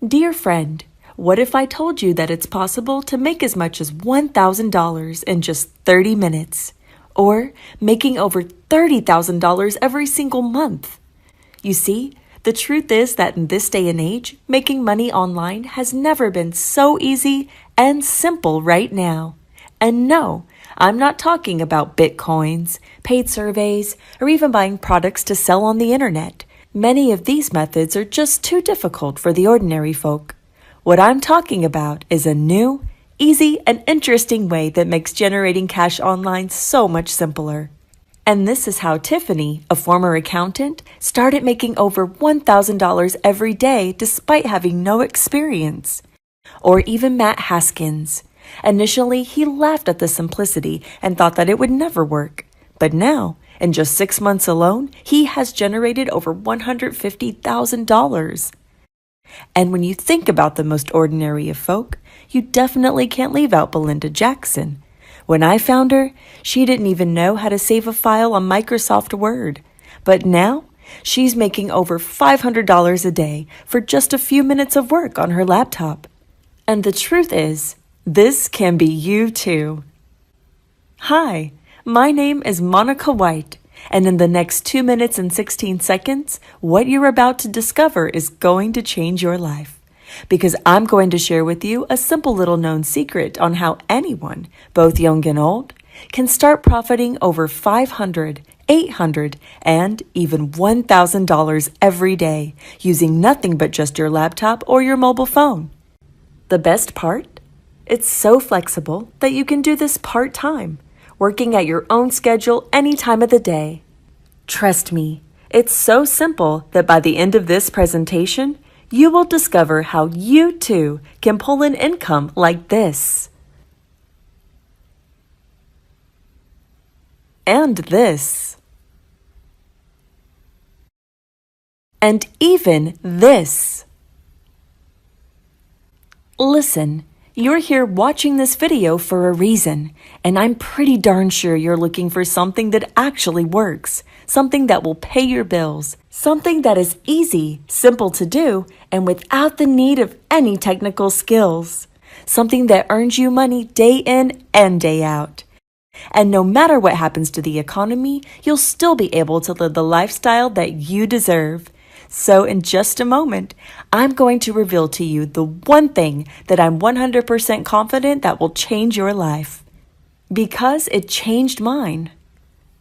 Dear friend, what if I told you that it's possible to make as much as $1,000 in just 30 minutes? Or making over $30,000 every single month? You see, the truth is that in this day and age, making money online has never been so easy and simple right now. And no, I'm not talking about bitcoins, paid surveys, or even buying products to sell on the internet. Many of these methods are just too difficult for the ordinary folk. What I'm talking about is a new, easy, and interesting way that makes generating cash online so much simpler. And this is how Tiffany, a former accountant, started making over $1,000 every day despite having no experience. Or even Matt Haskins. Initially, he laughed at the simplicity and thought that it would never work. But now, in just 6 months alone, he has generated over $150,000. And when you think about the most ordinary of folk, you definitely can't leave out Belinda Jackson. When I found her, she didn't even know how to save a file on Microsoft Word. But now, she's making over $500 a day for just a few minutes of work on her laptop. And the truth is, this can be you too. Hi, my name is Monica White, and in the next 2 minutes and 16 seconds, what you're about to discover is going to change your life. Because I'm going to share with you a simple little known secret on how anyone, both young and old, can start profiting over $500, $800, and even $1,000 every day using nothing but just your laptop or your mobile phone. The best part? It's so flexible that you can do this part-time, working at your own schedule any time of the day. Trust me, it's so simple that by the end of this presentation, you will discover how you too can pull in income like this. And this. And even this. Listen. You're here watching this video for a reason, and I'm pretty darn sure you're looking for something that actually works, something that will pay your bills, something that is easy, simple to do, and without the need of any technical skills, something that earns you money day in and day out. And no matter what happens to the economy, you'll still be able to live the lifestyle that you deserve. So in just a moment, I'm going to reveal to you the one thing that I'm 100% confident that will change your life. Because it changed mine.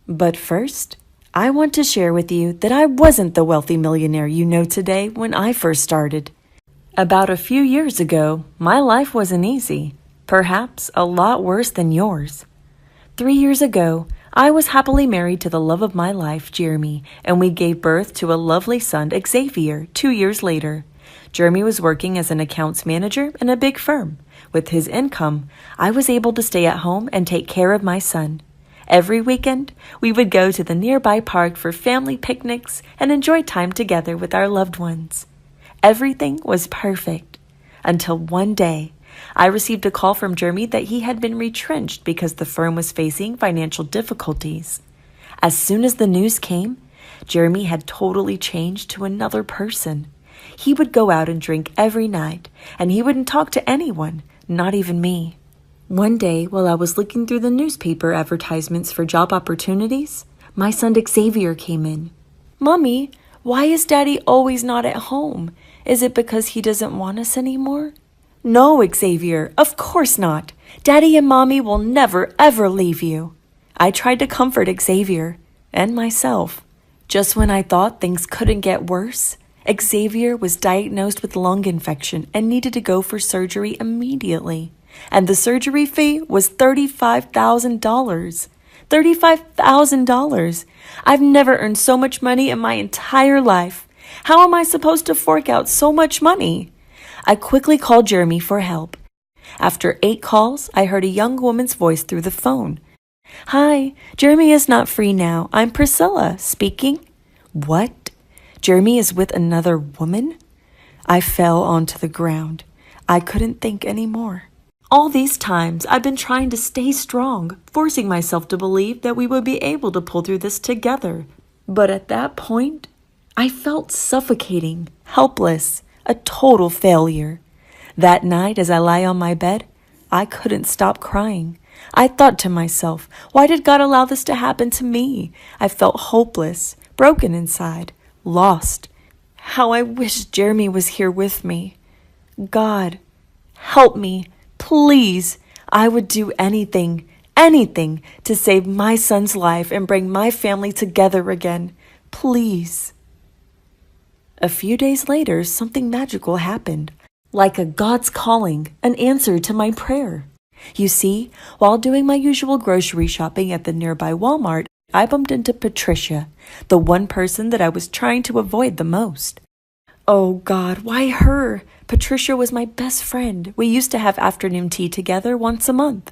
But first, I want to share with you that I wasn't the wealthy millionaire you know today when I first started. About a few years ago, my life wasn't easy, perhaps a lot worse than yours. 3 years ago, I was happily married to the love of my life, Jeremy, and we gave birth to a lovely son, Xavier, 2 years later. Jeremy was working as an accounts manager in a big firm. With his income, I was able to stay at home and take care of my son. Every weekend, we would go to the nearby park for family picnics and enjoy time together with our loved ones. Everything was perfect. Until one day, I received a call from Jeremy that he had been retrenched because the firm was facing financial difficulties. As soon as the news came, Jeremy had totally changed to another person. He would go out and drink every night, and he wouldn't talk to anyone, not even me. One day, while I was looking through the newspaper advertisements for job opportunities, my son Xavier came in. "Mommy, why is Daddy always not at home? Is it because he doesn't want us anymore?" "No, Xavier, of course not. Daddy and Mommy will never, ever leave you." I tried to comfort Xavier and myself. Just when I thought things couldn't get worse, Xavier was diagnosed with lung infection and needed to go for surgery immediately. And the surgery fee was $35,000. $35,000. I've never earned so much money in my entire life. How am I supposed to fork out so much money? I quickly called Jeremy for help. After 8 calls, I heard a young woman's voice through the phone. "Hi, Jeremy is not free now. I'm Priscilla, speaking." "What? Jeremy is with another woman?" I fell onto the ground. I couldn't think anymore. All these times, I've been trying to stay strong, forcing myself to believe that we would be able to pull through this together. But at that point, I felt suffocating, helpless. a total failure. That night, as I lay on my bed, I couldn't stop crying. I thought to myself, why did God allow this to happen to me? I felt hopeless, broken inside, lost. How I wish Jeremy was here with me. God, help me, please. I would do anything to save my son's life and bring my family together again. Please. A few days later, something magical happened. Like a God's calling, an answer to my prayer. You see, while doing my usual grocery shopping at the nearby Walmart, I bumped into Patricia, the one person that I was trying to avoid the most. Oh God, why her? Patricia was my best friend. We used to have afternoon tea together once a month.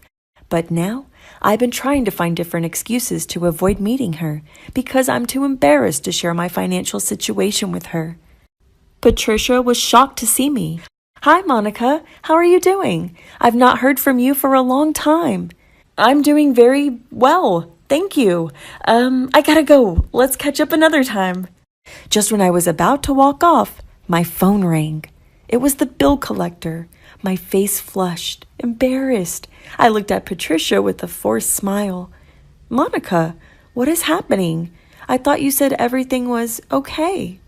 But now, I've been trying to find different excuses to avoid meeting her because I'm too embarrassed to share my financial situation with her. Patricia was shocked to see me. Hi, Monica. How are you doing? I've not heard from you for a long time. I'm doing very well. Thank you. I gotta go. Let's catch up another time. Just when I was about to walk off, my phone rang. It was the bill collector. My face flushed, embarrassed. I looked at Patricia with a forced smile. Monica, what is happening? I thought you said everything was okay.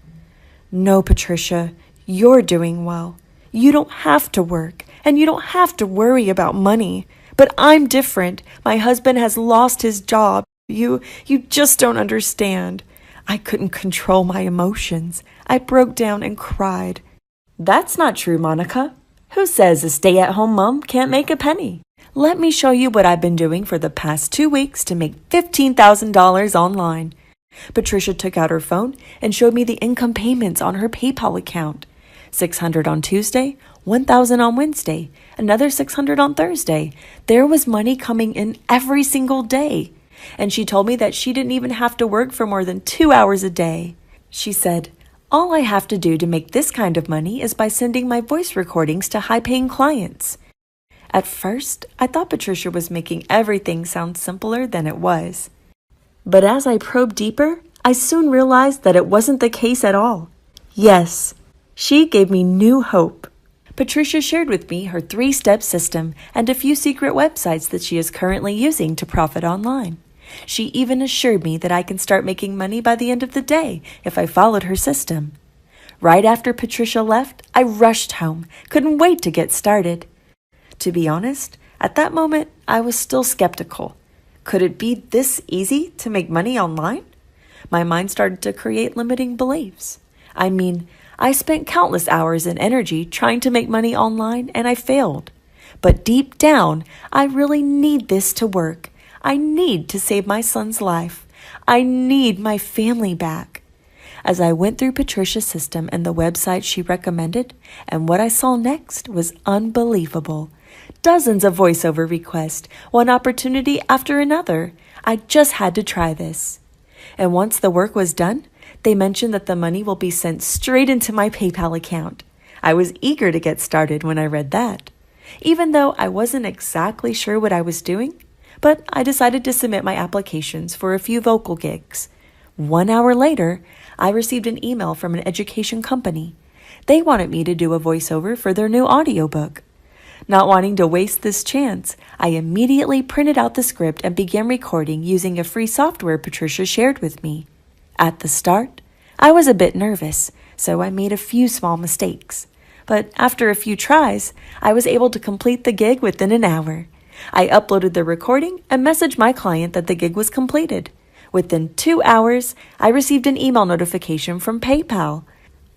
No, Patricia, you're doing well. You don't have to work, and you don't have to worry about money. But I'm different. My husband has lost his job. You just don't understand. I couldn't control my emotions. I broke down and cried. That's not true, Monica. Who says a stay-at-home mom can't make a penny? Let me show you what I've been doing for the past 2 weeks to make $15,000 online. Patricia took out her phone and showed me the income payments on her PayPal account. $600 on Tuesday, $1,000 on Wednesday, another $600 on Thursday. There was money coming in every single day. And she told me that she didn't even have to work for more than 2 hours a day. She said, all I have to do to make this kind of money is by sending my voice recordings to high-paying clients. At first, I thought Patricia was making everything sound simpler than it was. But as I probed deeper, I soon realized that it wasn't the case at all. Yes, she gave me new hope. Patricia shared with me her 3-step system and a few secret websites that she is currently using to profit online. She even assured me that I can start making money by the end of the day if I followed her system. Right after Patricia left, I rushed home, couldn't wait to get started. To be honest, at that moment, I was still skeptical. Could it be this easy to make money online? My mind started to create limiting beliefs. I spent countless hours and energy trying to make money online and I failed. But deep down, I really need this to work. I need to save my son's life. I need my family back. As I went through Patricia's system and the website she recommended, and what I saw next was unbelievable. Dozens of voiceover requests, one opportunity after another. I just had to try this. And once the work was done, they mentioned that the money will be sent straight into my PayPal account. I was eager to get started when I read that. Even though I wasn't exactly sure what I was doing, but I decided to submit my applications for a few vocal gigs. 1 hour later, I received an email from an education company. They wanted me to do a voiceover for their new audiobook. Not wanting to waste this chance, I immediately printed out the script and began recording using a free software Patricia shared with me. At the start, I was a bit nervous, so I made a few small mistakes. But after a few tries, I was able to complete the gig within an hour. I uploaded the recording and messaged my client that the gig was completed. Within 2 hours, I received an email notification from PayPal.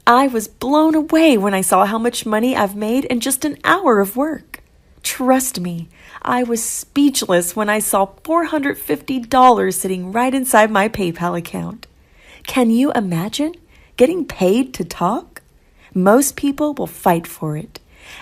I was blown away when I saw how much money I've made in just an hour of work. Trust me, I was speechless when I saw $450 sitting right inside my PayPal account. Can you imagine getting paid to talk? Most people will fight for it.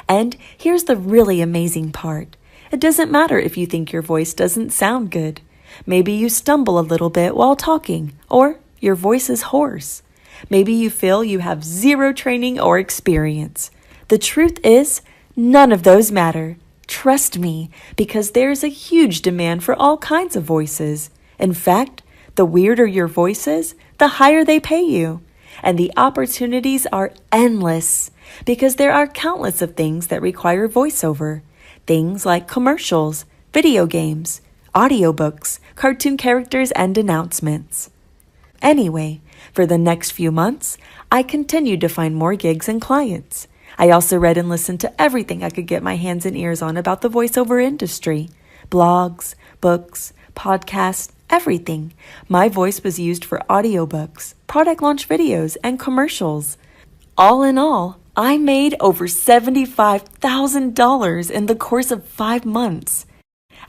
And here's the really amazing part. It doesn't matter if you think your voice doesn't sound good. Maybe you stumble a little bit while talking, or your voice is hoarse. Maybe you feel you have zero training or experience. The truth is, none of those matter. Trust me, because there's a huge demand for all kinds of voices. In fact, the weirder your voice is, the higher they pay you. and the opportunities are endless because there are countless of things that require voiceover. Things like commercials, video games, audiobooks, cartoon characters, and announcements. Anyway, for the next few months, I continued to find more gigs and clients. I also read and listened to everything I could get my hands and ears on about the voiceover industry. Blogs, books, podcasts, everything. My voice was used for audiobooks, product launch videos, and commercials. All in all, I made over $75,000 in the course of 5 months.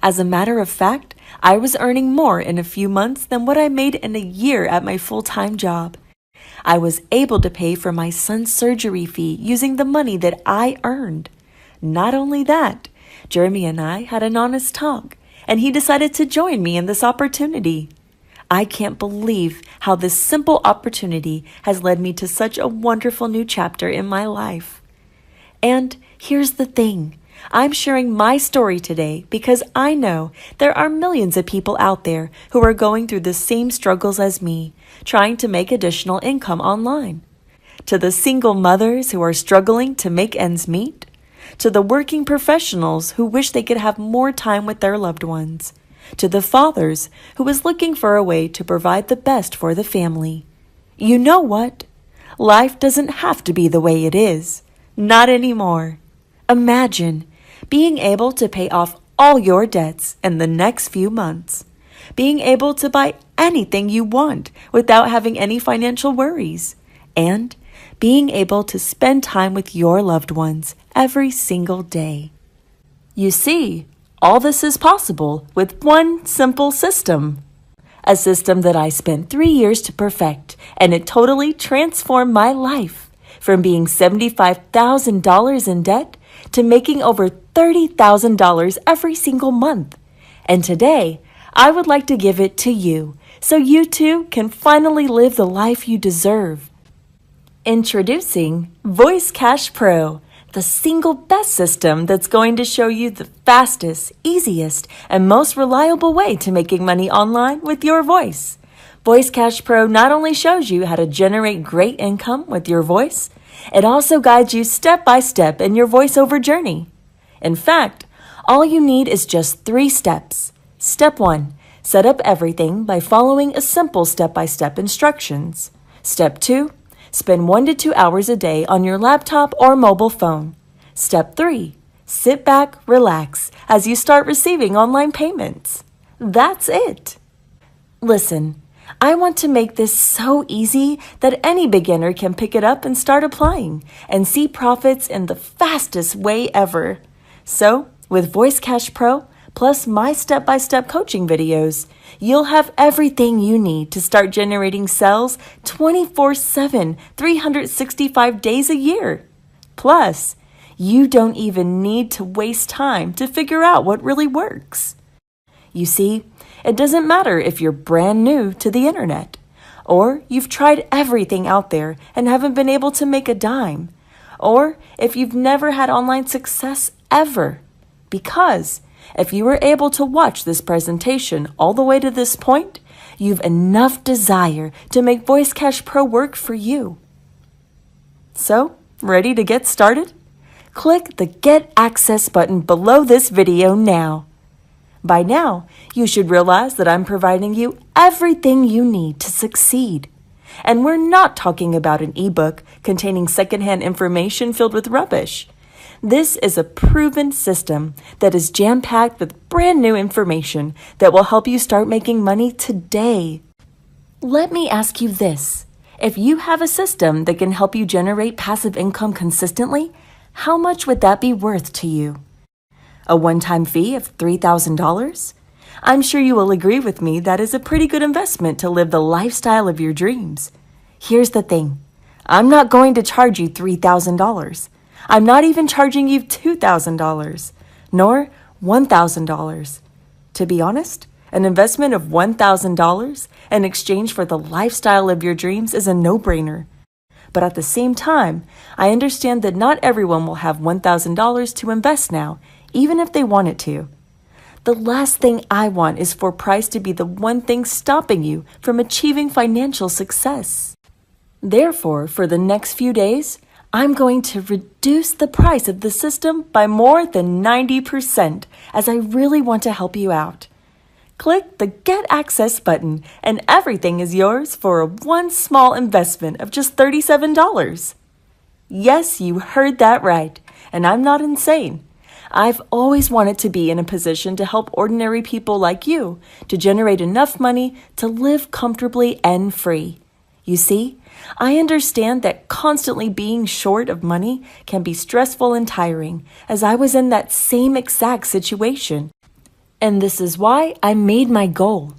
As a matter of fact, I was earning more in a few months than what I made in a year at my full-time job. I was able to pay for my son's surgery fee using the money that I earned. Not only that, Jeremy and I had an honest talk, and he decided to join me in this opportunity. I can't believe how this simple opportunity has led me to such a wonderful new chapter in my life. And here's the thing. I'm sharing my story today because I know there are millions of people out there who are going through the same struggles as me, trying to make additional income online. To the single mothers who are struggling to make ends meet, to the working professionals who wish they could have more time with their loved ones, to the fathers who is looking for a way to provide the best for the family. You know what? Life doesn't have to be the way it is. Not anymore. Imagine being able to pay off all your debts in the next few months. Being able to buy anything you want without having any financial worries. And being able to spend time with your loved ones every single day. You see, all this is possible with one simple system. A system that I spent 3 years to perfect, and it totally transformed my life. From being $75,000 in debt to making over $30,000 every single month. And today, I would like to give it to you so you too can finally live the life you deserve. Introducing Voice Cash Pro, the single best system that's going to show you the fastest, easiest, and most reliable way to making money online with your voice. Voice Cash Pro not only shows you how to generate great income with your voice, it also guides you step by step in your voiceover journey. In fact, all you need is just 3 steps. Step 1, set up everything by following a simple step-by-step instructions. Step 2, spend 1 to 2 hours a day on your laptop or mobile phone. Step 3, sit back, relax as you start receiving online payments. That's it. Listen, I want to make this so easy that any beginner can pick it up and start applying and see profits in the fastest way ever. So, with Voice Cash Pro, plus my step-by-step coaching videos, you'll have everything you need to start generating sales 24/7, 365 days a year. Plus, you don't even need to waste time to figure out what really works. You see, it doesn't matter if you're brand new to the internet, or you've tried everything out there and haven't been able to make a dime, or if you've never had online success ever. Because if you were able to watch this presentation all the way to this point, you've enough desire to make Voice Cash Pro work for you. So, ready to get started? Click the Get Access button below this video now. By now, you should realize that I'm providing you everything you need to succeed. And we're not talking about an ebook containing secondhand information filled with rubbish. This is a proven system that is jam-packed with brand new information that will help you start making money today. Let me ask you this. If you have a system that can help you generate passive income consistently, how much would that be worth to you? A one-time fee of $3,000? I'm sure you will agree with me that is a pretty good investment to live the lifestyle of your dreams. Here's the thing. I'm not going to charge you $3,000. I'm not even charging you $2,000, nor $1,000. To be honest, an investment of $1,000 in exchange for the lifestyle of your dreams is a no-brainer. But at the same time, I understand that not everyone will have $1,000 to invest now, even if they wanted to. The last thing I want is for price to be the one thing stopping you from achieving financial success. Therefore, for the next few days, I'm going to reduce the price of the system by more than 90% as I really want to help you out. Click the Get Access button and everything is yours for one small investment of just $37. Yes, you heard that right, and I'm not insane. I've always wanted to be in a position to help ordinary people like you to generate enough money to live comfortably and free. You see, I understand that constantly being short of money can be stressful and tiring, as I was in that same exact situation. And this is why I made my goal.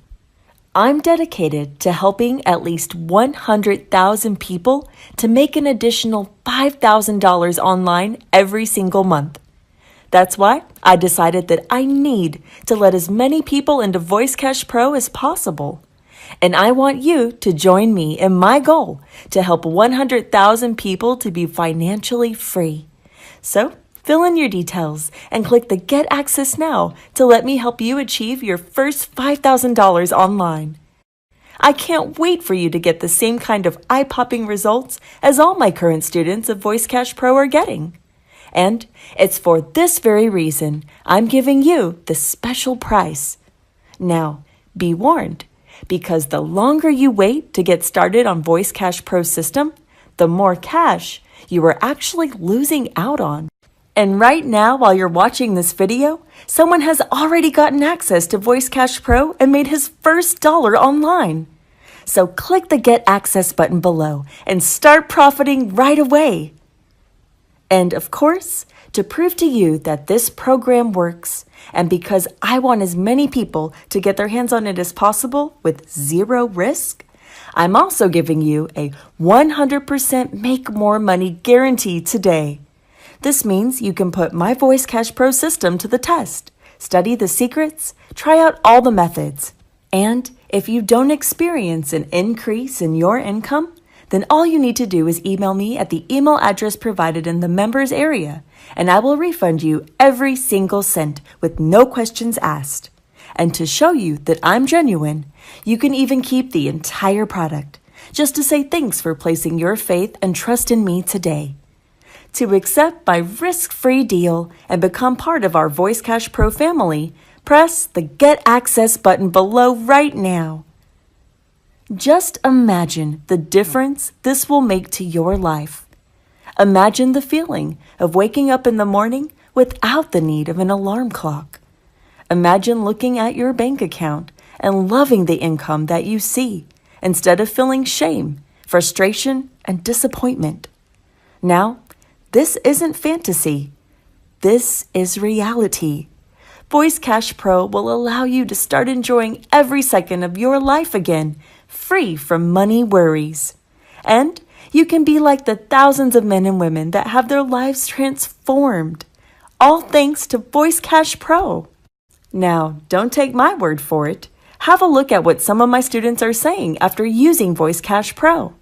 I'm dedicated to helping at least 100,000 people to make an additional $5,000 online every single month. That's why I decided that I need to let as many people into VoiceCash Pro as possible. And I want you to join me in my goal to help 100,000 people to be financially free. So, fill in your details and click the Get Access Now to let me help you achieve your first $5,000 online. I can't wait for you to get the same kind of eye-popping results as all my current students of VoiceCash Pro are getting. And it's for this very reason I'm giving you this special price. Now, be warned, because the longer you wait to get started on VoiceCash Pro system, the more cash you are actually losing out on. And right now, while you're watching this video, someone has already gotten access to VoiceCash Pro and made his first dollar online. So click the Get Access button below and start profiting right away. And of course, to prove to you that this program works, and because I want as many people to get their hands on it as possible with zero risk, I'm also giving you a 100% make more money guarantee today. This means you can put my VoiceCash Pro system to the test, study the secrets, try out all the methods. And if you don't experience an increase in your income, then all you need to do is email me at the email address provided in the members area, and I will refund you every single cent with no questions asked. And to show you that I'm genuine, you can even keep the entire product, just to say thanks for placing your faith and trust in me today. To accept my risk-free deal and become part of our VoiceCash Pro family, press the Get Access button below right now. Just imagine the difference this will make to your life. Imagine the feeling of waking up in the morning without the need of an alarm clock. Imagine looking at your bank account and loving the income that you see, instead of feeling shame, frustration, and disappointment. Now, this isn't fantasy. This is reality. VoiceCash Pro will allow you to start enjoying every second of your life again, free from money worries. And you can be like the thousands of men and women that have their lives transformed, all thanks to VoiceCash Pro. Now, don't take my word for it. Have a look at what some of my students are saying after using VoiceCash Pro.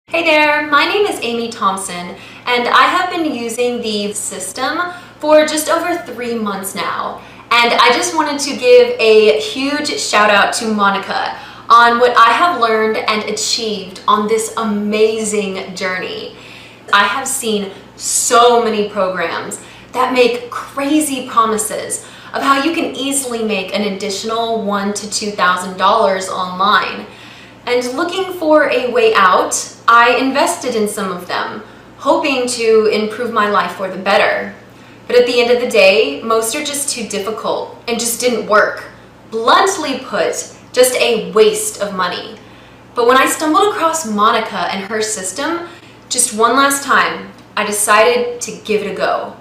Hey there, my name is Amy Thompson, and I have been using the system for just over 3 months now. And I just wanted to give a huge shout out to Monica on what I have learned and achieved on this amazing journey. I have seen so many programs that make crazy promises of how you can easily make an additional $1,000 to $2,000 online. And looking for a way out, I invested in some of them, hoping to improve my life for the better. But at the end of the day, most are just too difficult and just didn't work. Bluntly put, just a waste of money. But when I stumbled across Monica and her system, just one last time, I decided to give it a go.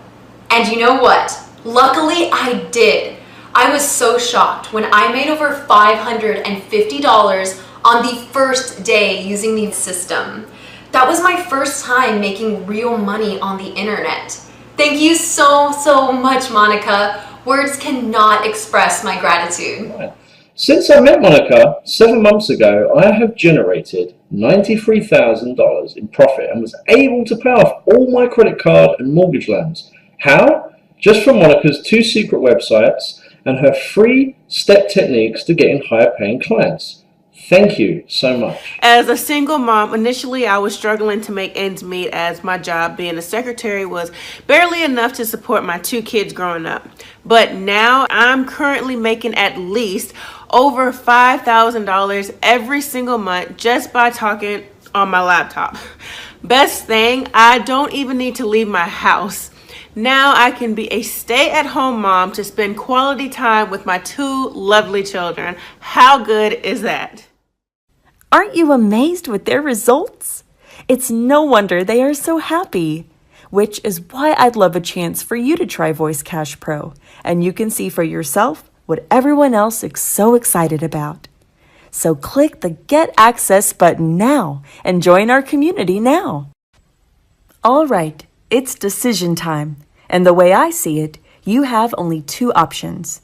And you know what? Luckily, I did. I was so shocked when I made over $550 on the first day using the system. That was my first time making real money on the internet. Thank you so much, Monica. Words cannot express my gratitude. Since I met Monica 7 months ago, I have generated $93,000 in profit and was able to pay off all my credit card and mortgage loans. How? Just from Monica's 2 secret websites and her free step techniques to getting higher paying clients. Thank you so much. As a single mom, initially I was struggling to make ends meet as my job being a secretary was barely enough to support my 2 kids growing up. But now I'm currently making at least over $5,000 every single month just by talking on my laptop. Best thing, I don't even need to leave my house. Now I can be a stay-at-home mom to spend quality time with my 2 lovely children. How good is that? Aren't you amazed with their results? It's no wonder they are so happy, which is why I'd love a chance for you to try Voice Cash Pro, and you can see for yourself what everyone else is so excited about. So click the Get Access button now and join our community now. All right, it's decision time, and the way I see it, you have only 2 options.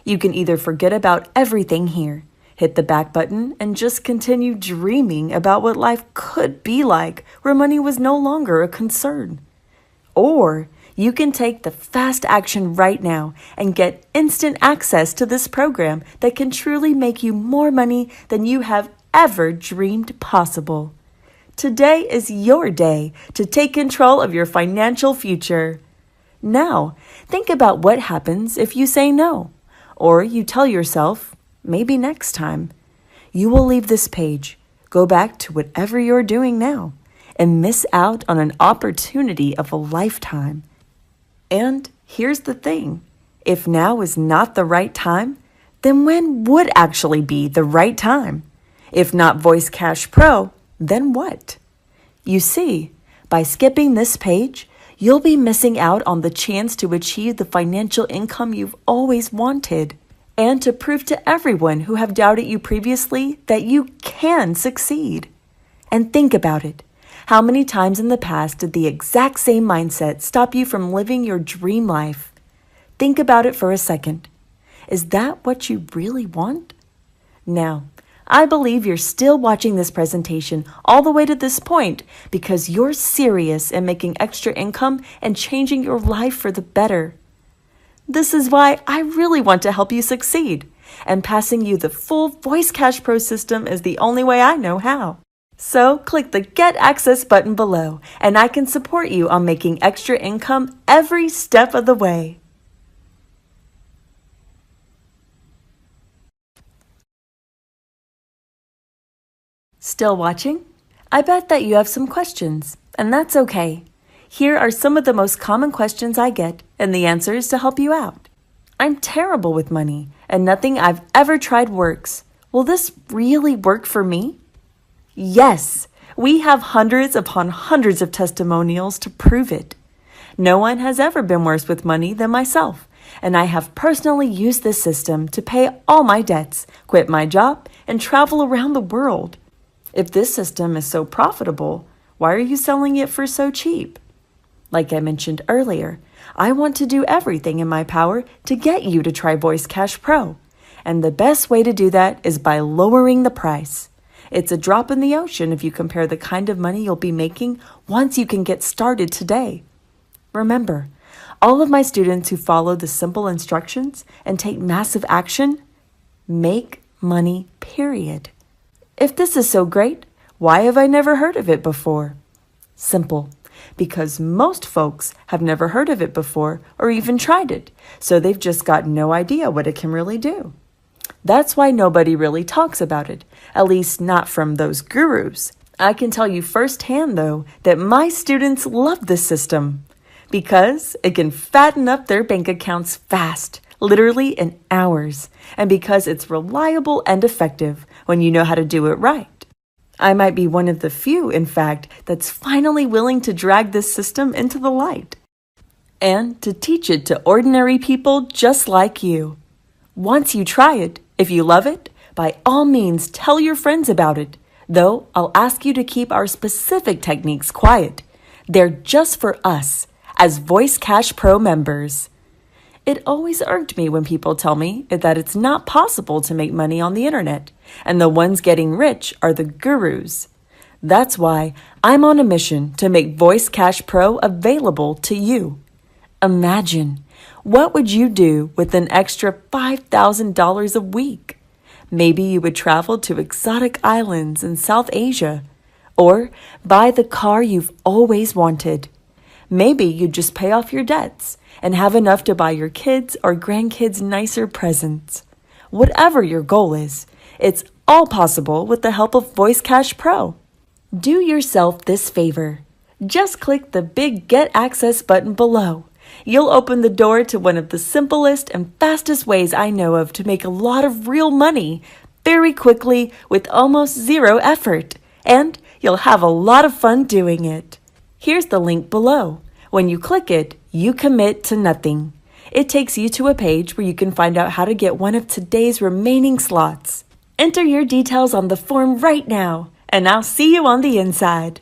You can either forget about everything here, hit the back button, and just continue dreaming about what life could be like where money was no longer a concern. Or you can take the fast action right now and get instant access to this program that can truly make you more money than you have ever dreamed possible. Today is your day to take control of your financial future. Now, think about what happens if you say no, or you tell yourself, maybe next time. You will leave this page, go back to whatever you're doing now, and miss out on an opportunity of a lifetime. And here's the thing, if now is not the right time, then when would actually be the right time? If not Voice Cash Pro, then what? You see, by skipping this page, you'll be missing out on the chance to achieve the financial income you've always wanted, and to prove to everyone who have doubted you previously that you can succeed. And think about it. How many times in the past did the exact same mindset stop you from living your dream life? Think about it for a second. Is that what you really want? Now, I believe you're still watching this presentation all the way to this point because you're serious in making extra income and changing your life for the better. This is why I really want to help you succeed, and passing you the full Voice Cash Pro system is the only way I know how. So click the Get Access button below, and I can support you on making extra income every step of the way. Still watching? I bet that you have some questions, and that's okay. Here are some of the most common questions I get and the answers to help you out. I'm terrible with money, and nothing I've ever tried works. Will this really work for me? Yes, we have hundreds upon hundreds of testimonials to prove it. No one has ever been worse with money than myself, and I have personally used this system to pay all my debts, quit my job, and travel around the world. If this system is so profitable, why are you selling it for so cheap? Like I mentioned earlier, I want to do everything in my power to get you to try Voice Cash Pro. And the best way to do that is by lowering the price. It's a drop in the ocean if you compare the kind of money you'll be making once you can get started today. Remember, all of my students who follow the simple instructions and take massive action make money, period. If this is so great, why have I never heard of it before? Simple. Because most folks have never heard of it before or even tried it, so they've just got no idea what it can really do. That's why nobody really talks about it, at least not from those gurus. I can tell you firsthand, though, that my students love this system because it can fatten up their bank accounts fast, literally in hours, and because it's reliable and effective when you know how to do it right. I might be one of the few, in fact, that's finally willing to drag this system into the light and to teach it to ordinary people just like you. Once you try it, if you love it, by all means tell your friends about it, though I'll ask you to keep our specific techniques quiet. They're just for us, as Voice Cash Pro members. It always irked me when people tell me that it's not possible to make money on the internet, and the ones getting rich are the gurus. That's why I'm on a mission to make Voice Cash Pro available to you. Imagine, what would you do with an extra $5,000 a week? Maybe you would travel to exotic islands in South Asia, or buy the car you've always wanted. Maybe you'd just pay off your debts and have enough to buy your kids or grandkids nicer presents. Whatever your goal is, it's all possible with the help of Voice Cash Pro. Do yourself this favor. Just click the big Get Access button below. You'll open the door to one of the simplest and fastest ways I know of to make a lot of real money very quickly with almost zero effort. And you'll have a lot of fun doing it. Here's the link below. When you click it, you commit to nothing. It takes you to a page where you can find out how to get one of today's remaining slots. Enter your details on the form right now, and I'll see you on the inside.